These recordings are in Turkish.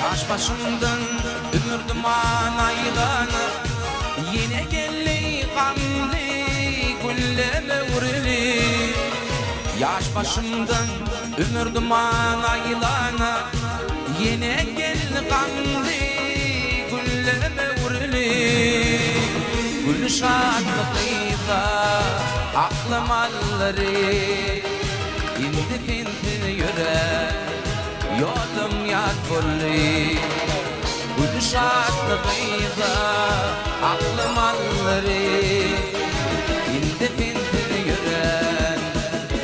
Yaş başımdan ömür duman aylanır, yine gelli gamlı gülleme vurili. Yaş başımdan ömür duman aylanır, yine gelli gamlı gülleme vurili. Gül şadlıkıyla aklım alları, indi pintin yüre yolum yad bolli. Gül şadlıkıyla aklım alları, indi pintin yüre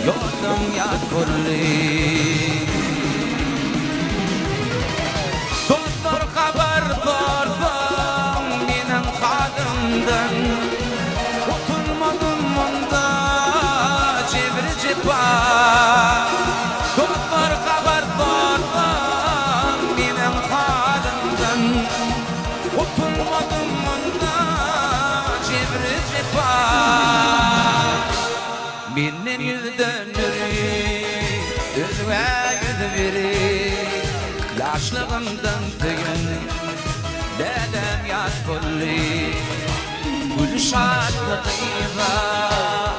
yolum yad bolli. Doktor haber sordum benim kadımdan, oturmadım onda cebri cepa. Doktor haber sordum benim kadımdan, oturmadım onda cebri cepa. Benim yüzden özüme yüz verir, yaşlığımdan tüyün dedem yaş bolli. Gül şadlığıyla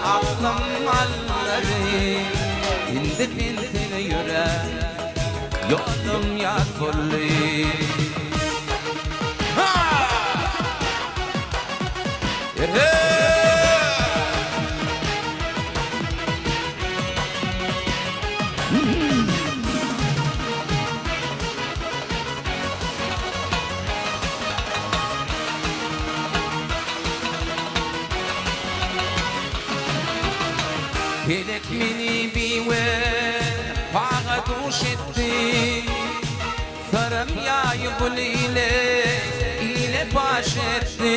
aklım alları, indi pintini yüre yolum yaş bolli. Pelek mini biwe paga duşetti, sarım yayı ile başetti.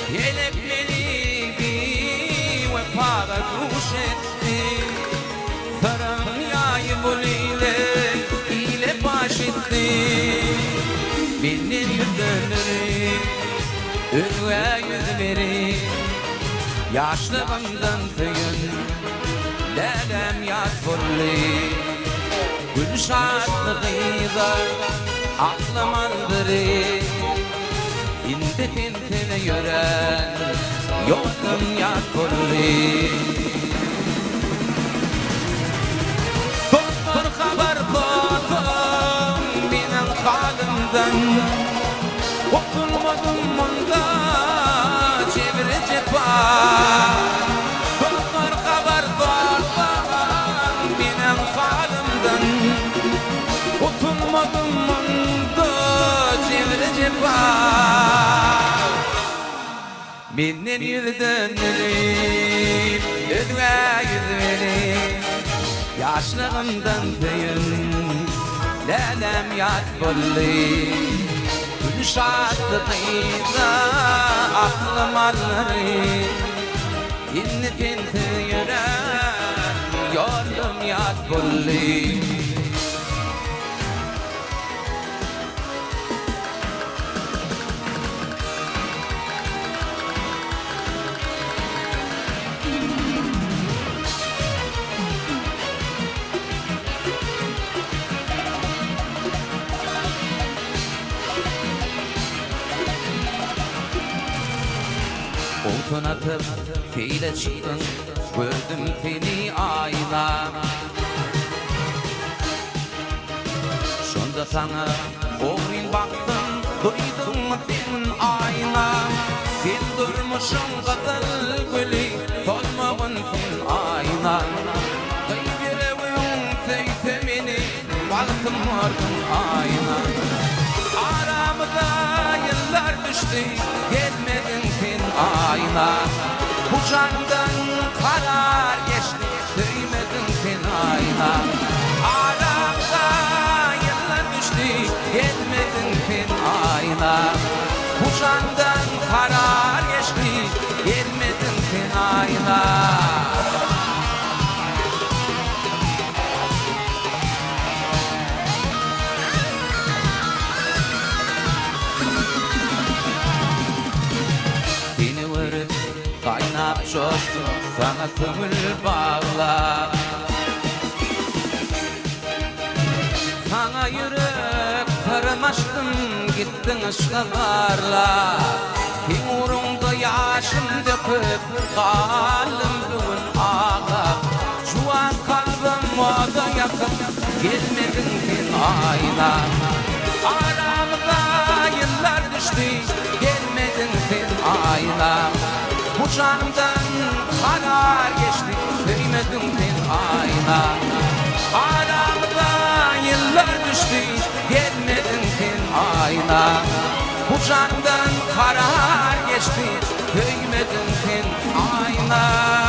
Pelek mini biwe paga duşetti, sarım yayı ile başetti. Benim yüzlerim önüme yüz verir, yaşlığımdan tüyün dedem yaş bolli. Gül şadlığıyla aklım aldırır, indi pintine yüren yolum yaş bolli. Doktor haber sordum benim halimden, oturmadım onda cebri cepa. Doktor haber sordum benim halimden, oturmadım onda cebri cepa. Benim yüzden özüme yüz verir, yaşlığımdan tüyün dedem yaş bolli. Gül şadlığıyla aklım alları, indi pinti yüren yolum yaş bolli. Oltun atıp fiile çıktın, gördüm seni ayna. Şunda sana oğrin baktım, duydum senin ayna. Sen durmuşsun kadar gülü, solmağın sen ayna. Kıybirevin seysemini, baktım vardın ayna. Aramıza yıllar düştü, gelmedin sen ayna. Bu candan karar geçti, duymedin sen ayna. Aramıza yıllar düştü, gelmedin sen ayna. Bu candan karar geçti, gelmedin sen ayna. Kaynap coştum sana kömür bağlar, sana yürek açtım gittin ışıklarla Timurunda yaşım döküp kalım bugün ağlar Şu an kalbim moda yakıp gelmedin sen ayna Aramda yıllar düştü gelmedin sen ayna Bu canımdan karar geçti vermedin sen ayna Aramda yıllar düştü gelmedin sen ayna Bu canımdan karar geçti vermedin sen ayna